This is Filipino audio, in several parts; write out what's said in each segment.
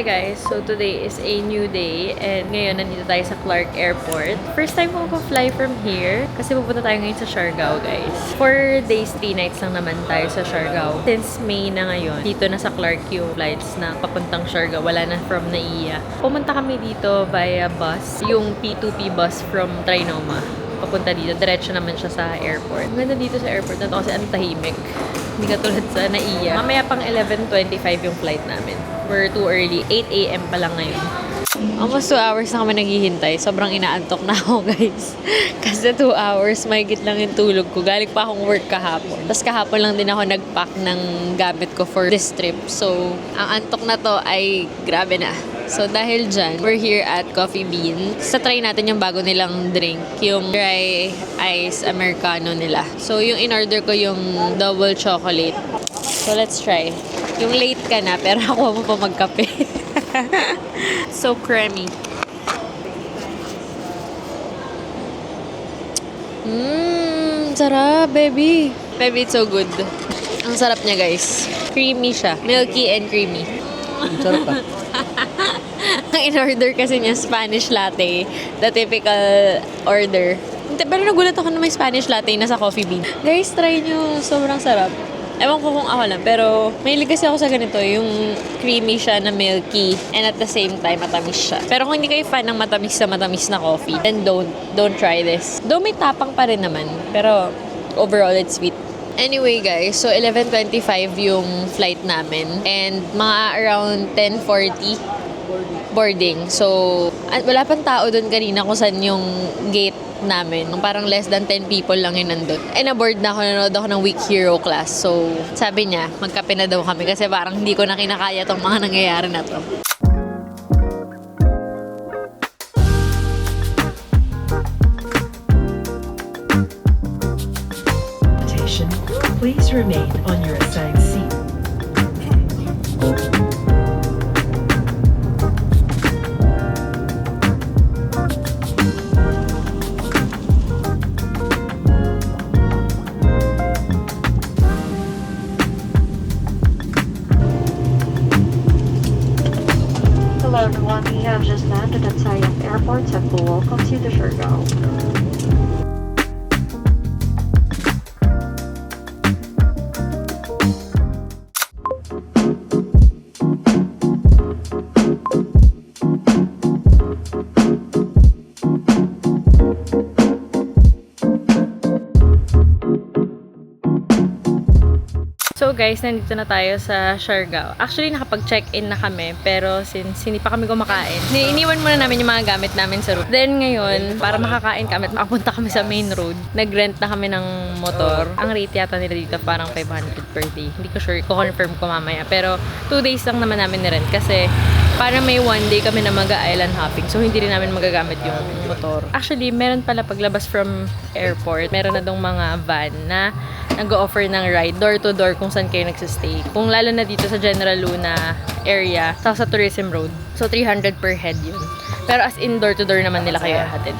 guys, so today is a new day and ngayon nandito tayo sa Clark Airport. First time ko fly from here kasi pupunta tayo ngayon sa Siargao guys. 4 days, 3 nights lang naman tayo sa Siargao. Since May na ngayon, dito na sa Clark yung flights na papuntang Siargao. Wala na from Naiya. Pumunta kami dito via bus, yung P2P bus from Trinoma. Papunta dito, diretso naman siya sa airport. Ang ganda dito sa airport na to kasi ang tahimik. Hindi katulad sa Naiya. Mamaya pang 11:25 yung flight namin. We're too early. 8 a.m. pa lang ngayon. Almost 2 hours na kami naghihintay. Sobrang inaantok na ako, guys. Kasi 2 hours, mahigit lang yung tulog ko. Galing pa akong work kahapon. Tapos kahapon lang din ako nag-pack ng gamit ko for this trip. So, ang antok na to ay grabe na. So, dahil dyan, we're here at Coffee Bean. Sa try natin yung bago nilang drink, yung dry ice Americano nila. So, yung in-order ko yung double chocolate. So, let's try. Yung late ka na, pero ako mo pa magkape. So creamy. Sarap, baby. Baby, it's so good. Ang sarap niya, guys. Creamy siya. Milky and creamy. Sarap pa. Ang in-order kasi niya, Spanish latte. The typical order. Pero nagulat ako na may Spanish latte na sa Coffee Bean. Guys, try nyo. Sobrang sarap. Ewan ko kung ako lang, pero mahilig kasi ako sa ganito, yung creamy siya na milky and at the same time matamis siya. Pero kung hindi kayo fan ng matamis na coffee, then don't try this. Though may tapang pa rin naman, pero overall it's sweet. Anyway guys, so 11:25 yung flight namin and mga around 10:40 boarding. So, wala pang tao dun kanina kung saan yung gate namin. Parang less than 10 people lang yun nandun. And aboard na ako, nanood ako ng Week Hero class. So, sabi niya, magkape na daw kami kasi parang hindi ko na kinakaya tong mga nangyayari na to. Please remain on your assigned seat. Hello everyone, we have just landed at Sayang Airport, Cebu. Welcome to the Siargao. So guys, nandito na tayo sa Siargao. Actually, nakapag-check-in na kami, pero since hindi pa kami kumakain, iniwan muna namin yung mga gamit namin sa room. Then ngayon, para makakain kami at makapunta kami sa main road, nag-rent na kami ng motor. Ang rate yata nila dito parang 500 per day. Hindi ko sure, ko-confirm ko mamaya. Pero 2 days lang naman namin ni-rent kasi para may 1 day kami na mag-island hopping. So, hindi rin namin magagamit yung motor. Actually, meron pala paglabas from airport, meron na dong mga van na nag-o-offer ng ride door-to-door kung saan kayo nagsistay. Kung lalo na dito sa General Luna area, sa Tourism Road. So, 300 per head yun. Pero as in door-to-door naman nila kayo hatid.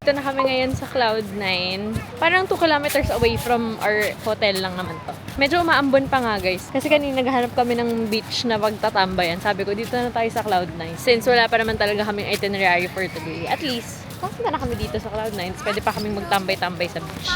Dito na kami ngayon sa Cloud9. Parang 2 kilometers away from our hotel lang naman to. Medyo umaambon pa nga guys. Kasi kanina naghahanap kami ng beach na pagtatambayan. Sabi ko, dito na tayo sa Cloud9. Since wala pa naman talaga kaming itinerary for today. At least, kung na kami dito sa Cloud9, pwede pa kaming magtambay-tambay sa beach.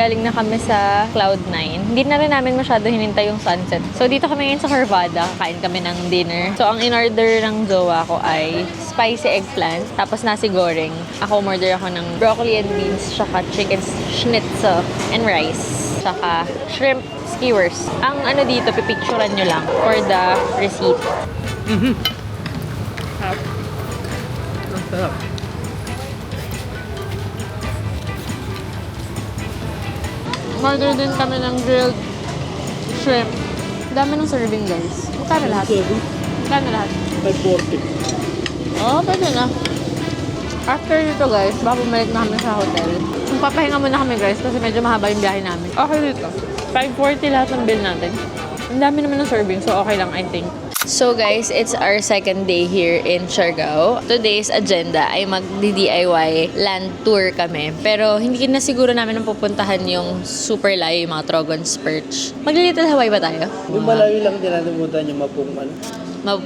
galing na kami sa Cloud9. Hindi na rin namin masyado hinintay yung sunset. So, dito kami ngayon sa Carvada. Kain kami ng dinner. So, ang in-order ng jowa ko ay spicy eggplant, tapos nasi goreng. Ako, umorder ako ng broccoli and beans, tsaka chicken schnitzel and rice, tsaka shrimp skewers. Ang ano dito, pipicturean nyo lang for the receipt. Ang sarap. Order din kami ng grilled shrimp. Dami ng serving, guys. Magkano lahat? Magkano lahat? 540. Oo, pwede na. After dito, guys, baka bumalik na kami sa hotel. Magpapahinga muna kami, guys, kasi medyo mahaba yung biyahe namin. Okay dito. 540 lahat ng bill natin. Ang dami naman ng serving, so okay lang, I think. So guys, it's our second day here in Siargao. Today's agenda ay mag-DIY land tour kami. Pero hindi na siguro namin ang pupuntahan yung super layo, yung mga Trogon's Perch. Mag-Little Hawaii ba tayo? Yung malayo lang din nalimutan yung mapung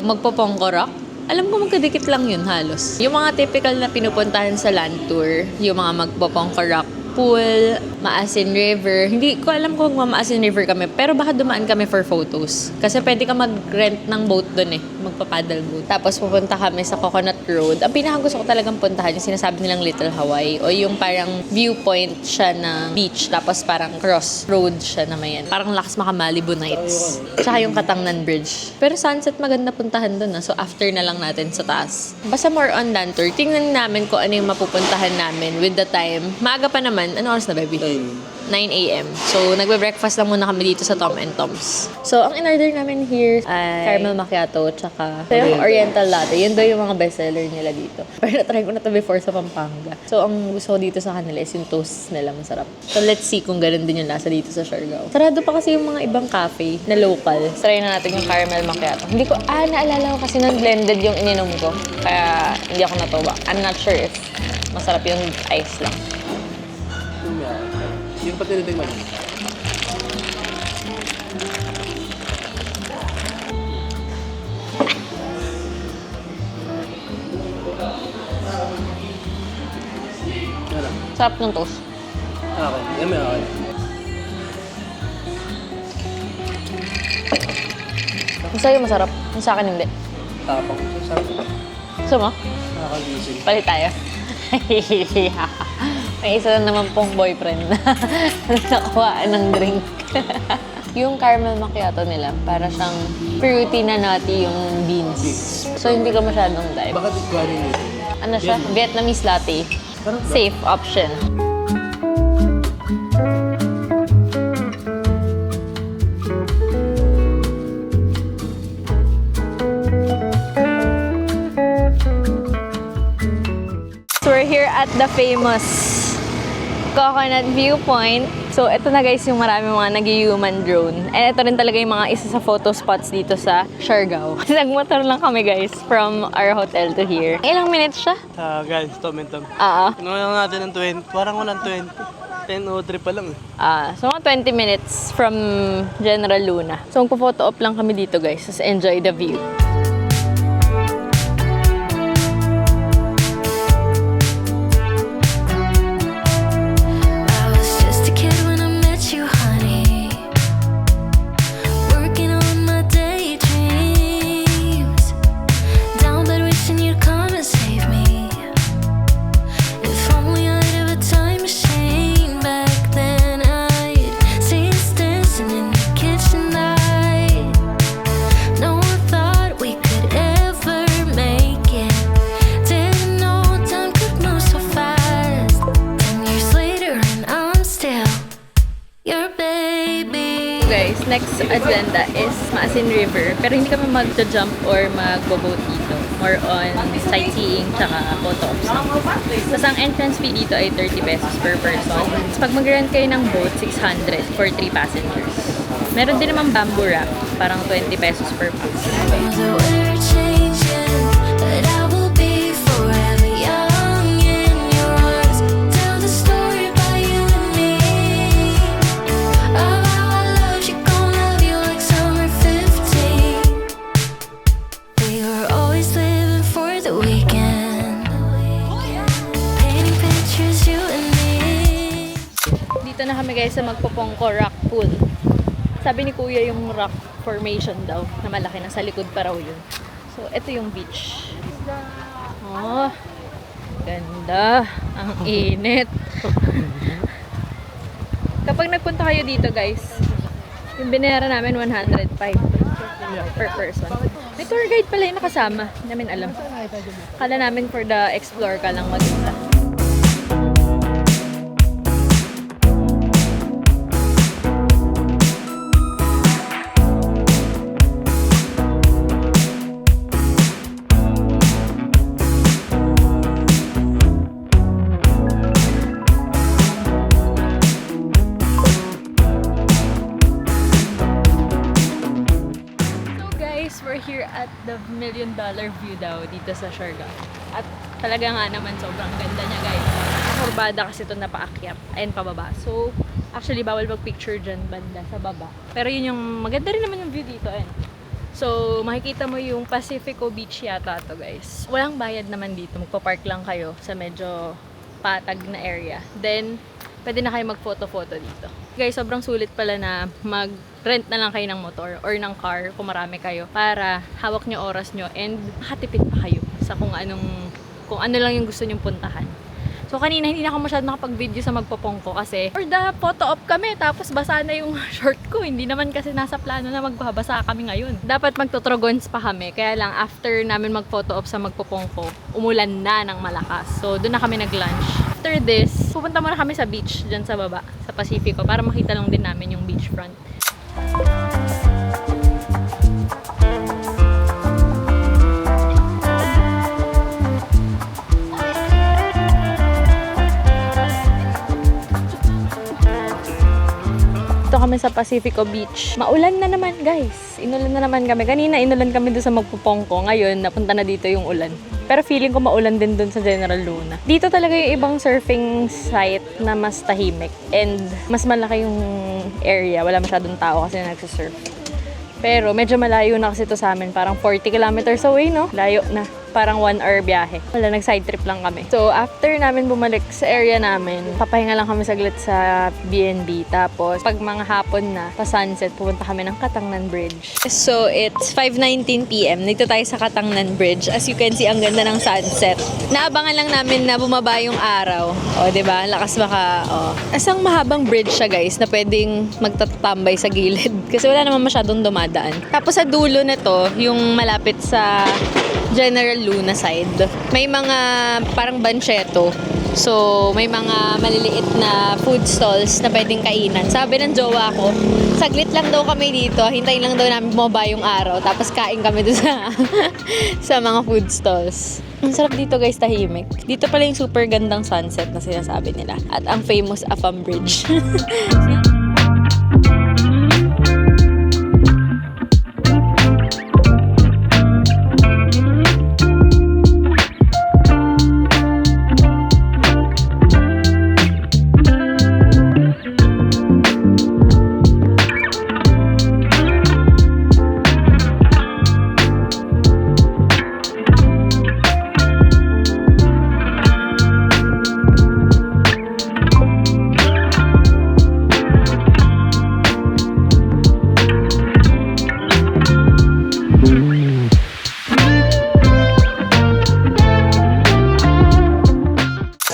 Magpopongkorok? Alam ko magkadikit lang yun halos. Yung mga typical na pinupuntahan sa land tour, yung mga magpopongkorok, pool, Maasin River. Hindi ko alam kung Maasin River kami, pero baka dumaan kami for photos. Kasi pwede ka mag-rent ng boat doon magpa-paddle boat. Tapos pupunta kami sa Coconut Road. Ang pinakagusto ko talagang puntahan, yung sinasabi nilang Little Hawaii, o yung parang viewpoint siya na beach, tapos parang crossroad siya na may yan. Parang lakas maka Malibu Nights. Tsaka yung Katangnan Bridge. Pero sunset maganda puntahan doon. So after na lang natin sa taas. Basta more on land tour. Tingnan namin kung ano yung mapupuntahan namin with the time. Maaga pa naman. Ano oras na, baby? 9 a.m. So, nagbe-breakfast lang muna kami dito sa Tom and Tom's. So, ang in-order namin here ay caramel macchiato tsaka yung Oriental Latte. Yun daw yung mga bestseller nila dito. Pero na-try ko na to before sa Pampanga. So, ang gusto ko dito sa kanila is yung toast nila. Masarap. So, let's see kung ganun din yung lasa dito sa Siargao. Sarado pa kasi yung mga ibang cafe na local. Try na natin yung caramel macchiato. Hindi ko, naalala ko kasi non-blended yung ininom ko. Kaya, hindi ako natuwa. I'm not sure if masarap yung ice lang. Yung pati natin man. Ano? Sarap ng toast. Okay. Yan may okay. Yung sa'yo masarap. Yung sa akin hindi. Tapang. Sarap. Gusto mo? Nakakagising. Palit tayo. May isa na naman pong boyfriend na nakuhaan ng drink. Yung caramel macchiato nila, para siyang fruity na nutty yung beans. So, hindi ka masyadong dive. Bakit galing dito? Ano siya? Vietnamese latte. Safe option. So, we're here at the famous Coconut Viewpoint. So, ito na guys yung marami mga nag-human drone. And ito rin talaga yung mga isa sa photo spots dito sa Siargao. Nagmotor lang kami guys from our hotel to here. Ilang minutes siya? Guys, Tom and Tom. Oo. lang natin ng 20. Parang walang 20. 10:03 pa lang. So, mga 20 minutes from General Luna. So, magpo-photo op lang kami dito guys. Just enjoy the view. Next agenda is Maasin River. Pero hindi kami mag-jump or mag-boat dito. More on sightseeing tsaka photo ops lang. Tapos ang entrance fee dito ay 30 pesos per person. Tapos pag mag-rent kayo ng boat, 600 for 3 passengers. Meron din naman bamboo raft, parang 20 pesos per pax. Dito na kami guys sa Magpopongko Rock Pool. Sabi ni Kuya yung rock formation daw na malaki, nasa likod pa raw yun. So, ito yung beach. Oh, ganda. Ang init. Kapag nagpunta kayo dito guys, yung binayaran namin 105 per person. May tour guide pala yung nakasama. Hindi namin alam. Kala namin for the explore ka lang mag-isa. We're here at the $1 million view daw dito sa Siargao. At talaga nga naman sobrang ganda niya guys. Kurbada kasi ito napaakyat. Ayun pababa. So, actually bawal mag-picture dyan banda sa baba. Pero yun yung maganda rin naman yung view dito. Ayun. So, makikita mo yung Pacifico Beach yata to guys. Walang bayad naman dito. Magpa-park lang kayo sa medyo patag na area. Then, pwede na kayo mag-photo-photo dito. Guys, sobrang sulit pala na mag-rent na lang kayo ng motor or ng car kung marami kayo para hawak nyo oras nyo and makatipid pa kayo sa kung ano lang yung gusto nyong puntahan. So, kanina hindi na ako masyadong nakapag-video sa Magpopongko kasi for the photo op kami tapos basa na yung short ko. Hindi naman kasi nasa plano na magbabasa kami ngayon. Dapat magtotrogons pa kami. Kaya lang after namin mag-photo op sa Magpopongko, umulan na ng malakas. So, doon na kami nag-lunch. After this, pupunta muna kami sa beach dyan sa baba, sa Pacifico, para makita lang din namin yung beachfront. Dito kami sa Pacifico Beach. Maulan na naman guys. Inulan na naman kami. Kanina inulan kami doon sa Magpopongko. Ngayon, napunta na dito yung ulan. Pero feeling ko maulan din dun sa General Luna. Dito talaga yung ibang surfing site na mas tahimik. And mas malaki yung area. Wala masyadong tao kasi nagsisurf. Pero medyo malayo na kasi ito sa amin. Parang 40 kilometers away, no? Layo na. Parang 1 hour biyahe. Wala, nag-side trip lang kami. So, after namin bumalik sa area namin, papahinga lang kami saglit sa B&B. Tapos, pag mga hapon na, pa-sunset, pupunta kami ng Katangnan Bridge. So, it's 5:19 PM. Dito tayo sa Katangnan Bridge. As you can see, ang ganda ng sunset. Naabangan lang namin na bumaba yung araw. O, diba? Lakas baka, o. Asang mahabang bridge siya, guys, na pwedeng magtatambay sa gilid. Kasi wala naman masyadong dumadaan. Tapos, sa dulo na to, yung malapit sa General Luna side, may mga parang bansyeto. So, may mga maliliit na food stalls na pwedeng kainan. Sabi ng jowa ko, saglit lang daw kami dito. Hintayin lang daw namin bumaba yung araw. Tapos kain kami doon sa, sa mga food stalls. Ang sarap dito guys, tahimik. Dito pala yung super gandang sunset na sinasabi nila. At ang famous Afam Bridge.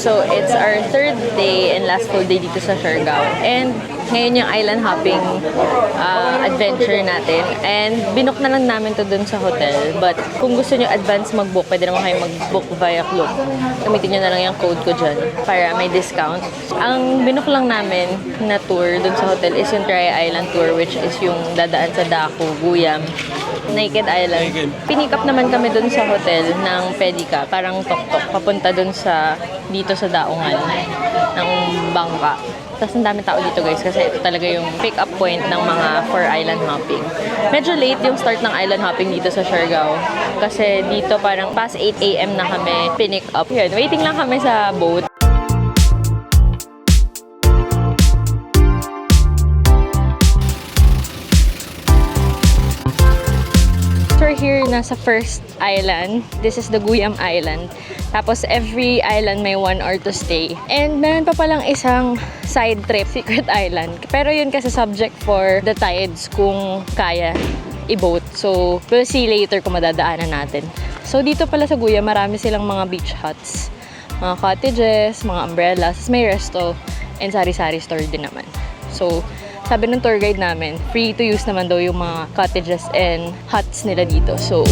So, it's our third day and last full day dito sa Siargao. And ngayon yung island hopping adventure natin. And binook na lang namin to dun sa hotel. But kung gusto nyo advance mag-book, pwede naman kayo mag-book via Klook. Gamitin nyo na lang yung code ko dyan para may discount. Ang binook lang namin na tour dun sa hotel is yung Try Island Tour, which is yung dadaan sa Daku, Guyam, Naked Island. Pinick up naman kami dun sa hotel ng Pedica, parang tok-tok, papunta dun sa dito sa daungan ng bangka. Tapos ang dami tao dito guys kasi ito talaga yung pick-up point ng mga for island hopping. Medyo late yung start ng island hopping dito sa Siargao kasi dito parang past 8 AM na kami pinick up. Yun, waiting lang kami sa boat. We're here nasa first island. This is the Guyam Island. Tapos every island may 1 hour to stay. And meron pa palang isang side trip, Secret Island. Pero yun kasi subject for the tides kung kaya i-boat. So, we'll see later kung madadaanan natin. So, dito pala sa Guyam, marami silang mga beach huts. Mga cottages, mga umbrellas. May resto and sari-sari store din naman. So, sabi ng tour guide namin, free to use naman daw yung mga cottages and huts nila dito. So,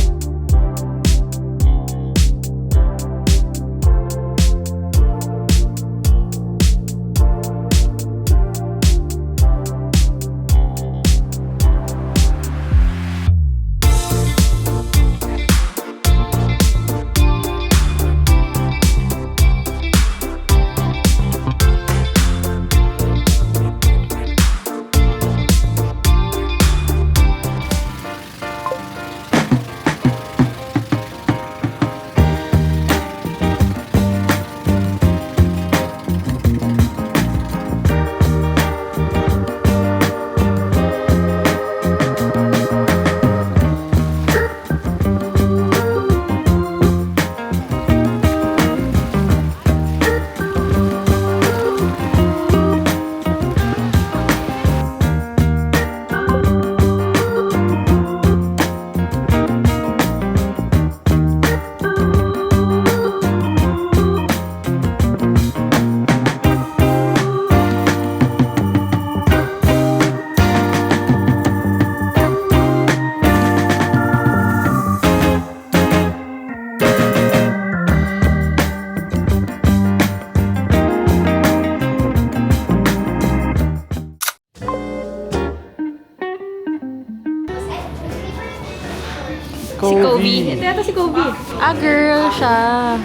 si Kobe. Ito yata si Kobe. Ah, girl siya.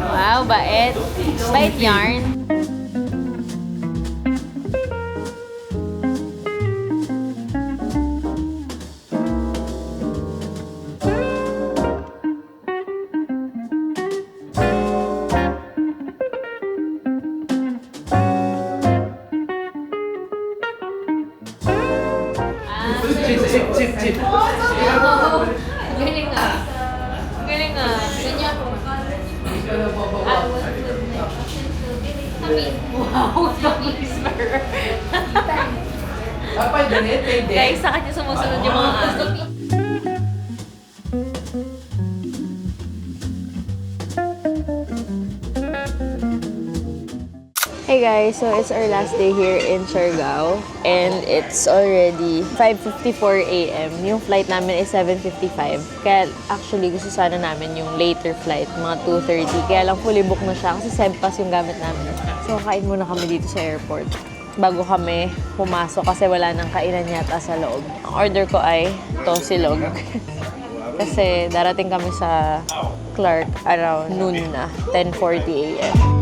Wow, bait. Bait yarn. Chip. Galing nga. Galing nga. Ganyan po. Wow, dog whisper. Guys, sa kanya sumusunod yung mga aso. Hey guys, so it's our last day here in Siargao and it's already 5:54 a.m. Yung flight namin is 7:55. Kaya actually gusto sana namin yung later flight, mga 2:30. Kaya lang fully book na siya kasi Sempas yung gamit namin. So kain muna kami dito sa airport bago kami pumasok kasi wala nang kainan yata sa loob. Ang order ko ay tosilog. Kasi darating kami sa Clark around noon na, 10:40 a.m.